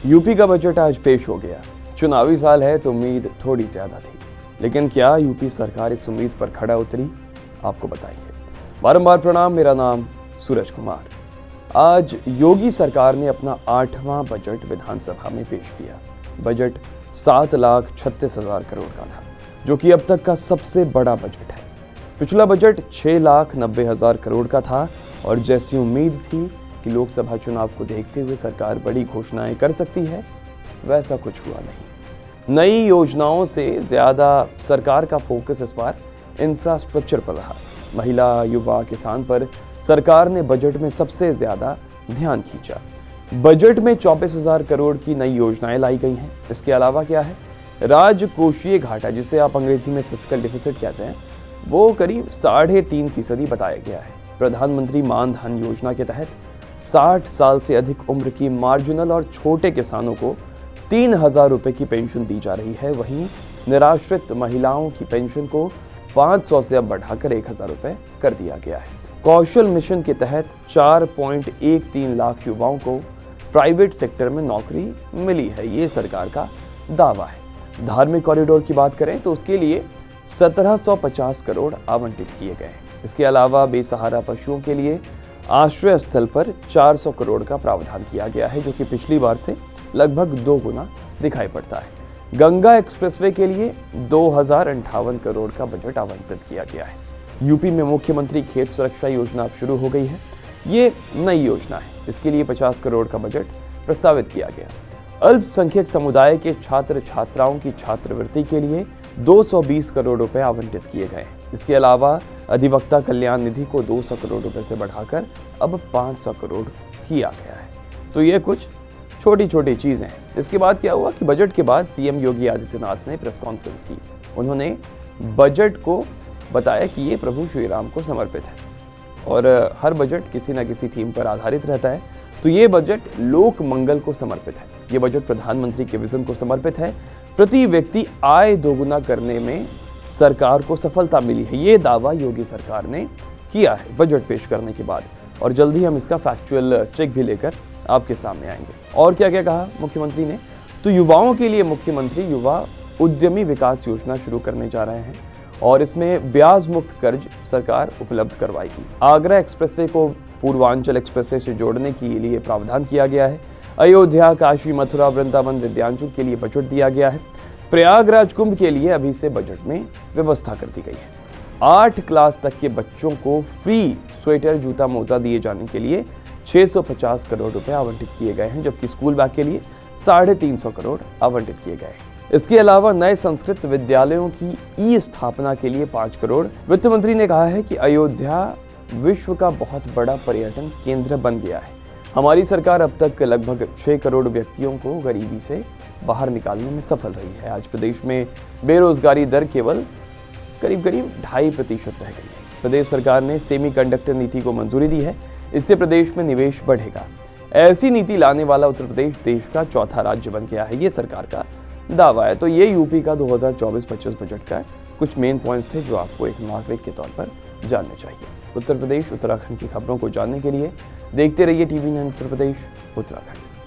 UP का budget आज पेश हो गया। चुनावी साल है तो उम्मीद थोड़ी ज्यादा थी, लेकिन क्या यूपी सरकार इस उम्मीद पर खड़ा उतरी? आपको बताएंगे। बारंबार प्रणाम, मेरा नाम सूरज कुमार। आज योगी सरकार ने अपना 8वां बजट विधानसभा में पेश किया। बजट 7,36,000 करोड़ का था, जो कि अब तक का सबसे बड़ा बजट है। पिछला बजट 6,90,000 करोड़ का था और जैसी उम्मीद थी कि लोकसभा चुनाव को देखते हुए सरकार बड़ी घोषणाएं कर सकती है, वैसा कुछ हुआ नहीं। नई योजनाओं से ज्यादा सरकार का फोकस इस बार इंफ्रास्ट्रक्चर पर रहा। महिला, युवा, किसान पर सरकार ने बजट में सबसे ज्यादा ध्यान खींचा। बजट में 24,000 करोड़ की नई योजनाएं लाई गई हैं। इसके अलावा क्या है, राजकोषीय घाटा, जिसे आप अंग्रेजी में फिस्कल डिफिसिट कहते हैं, वो करीब 3.5% बताया गया है। प्रधानमंत्री मान धन योजना के तहत 60 साल से अधिक उम्र की मार्जिनल और छोटे किसानों को 3,000 रुपए की पेंशन दी जा रही है। वहीं निराश्रित महिलाओं की पेंशन को 500 से अब बढ़ाकर 1,000 रुपए कर दिया गया है। कौशल मिशन के तहत 4.13 लाख युवाओं को प्राइवेट सेक्टर में नौकरी मिली है, ये सरकार का दावा है। धार्मिक कॉरिडोर की बात करें तो उसके लिए 1,750 करोड़ आवंटित किए गए। इसके अलावा बेसहारा पशुओं के लिए आश्रय स्थल पर 400 करोड़ का प्रावधान किया गया है, जो कि पिछली बार से लगभग 2 गुना दिखाई पड़ता है। गंगा एक्सप्रेसवे के लिए 2,058 करोड़ का बजट आवंटित किया गया है। यूपी में मुख्यमंत्री खेत सुरक्षा योजना अब शुरू हो गई है। ये नई योजना है। इसके लिए 50 करोड़ का बजट प्रस्तावित किया गया। अल्पसंख्यक समुदाय के छात्र छात्राओं की छात्रवृत्ति के लिए 220 करोड़ रुपए आवंटित किए गए। इसके अलावा अधिवक्ता कल्याण निधि को 200 करोड़ रुपए से बढ़ाकर अब 500 करोड़ किया गया है। तो ये कुछ छोटी छोटी चीजें हैं। इसके बाद क्या हुआ कि बजट के बाद सीएम योगी आदित्यनाथ ने प्रेस कॉन्फ्रेंस की। उन्होंने बजट को बताया कि ये प्रभु श्री राम को समर्पित है और हर बजट किसी न किसी थीम पर आधारित रहता है, तो ये बजट लोक मंगल को समर्पित है। ये बजट प्रधानमंत्री के विजन को समर्पित है। प्रति व्यक्ति आय दोगुना करने में सरकार को सफलता मिली है, ये दावा योगी सरकार ने किया है बजट पेश करने के बाद, और जल्दी हम इसका फैक्चुअल चेक भी लेकर आपके सामने आएंगे। और क्या क्या कहा मुख्यमंत्री ने, तो युवाओं के लिए मुख्यमंत्री युवा उद्यमी विकास योजना शुरू करने जा रहे हैं और इसमें ब्याज मुक्त कर्ज सरकार उपलब्ध करवाएगी। आगरा एक्सप्रेसवे को पूर्वांचल एक्सप्रेसवे से जोड़ने के लिए प्रावधान किया गया है। अयोध्या, काशी, मथुरा, वृंदावन, विद्यांचल के लिए बजट दिया गया है। प्रयागराज कुंभ के लिए अभी से बजट में व्यवस्था कर दी गई है। 8 क्लास तक के बच्चों को फ्री स्वेटर, जूता, मोजा दिए जाने के लिए 650 करोड़ रुपए आवंटित किए गए हैं, जबकि स्कूल बैग के लिए 350 करोड़ आवंटित किए गए हैं। इसके अलावा नए संस्कृत विद्यालयों की ई स्थापना के लिए 5 करोड़। वित्त मंत्री ने कहा है कि अयोध्या विश्व का बहुत बड़ा पर्यटन केंद्र बन गया है। हमारी सरकार अब तक लगभग 6 करोड़ व्यक्तियों को गरीबी से बाहर निकालने में सफल रही है। आज प्रदेश में बेरोजगारी दर केवल करीब 2.5% रह गई है। प्रदेश सरकार ने सेमीकंडक्टर नीति को मंजूरी दी है। इससे प्रदेश में निवेश बढ़ेगा। ऐसी नीति लाने वाला उत्तर प्रदेश देश का 4था राज्य बन गया है, ये सरकार का दावा है। तो ये यूपी का 2024-25 बजट का कुछ मेन पॉइंट्स थे जो आपको एक नागरिक के तौर पर जानने चाहिए। उत्तर प्रदेश, उत्तराखंड की खबरों को जानने के लिए देखते रहिए टीवी 9 उत्तर प्रदेश उत्तराखंड।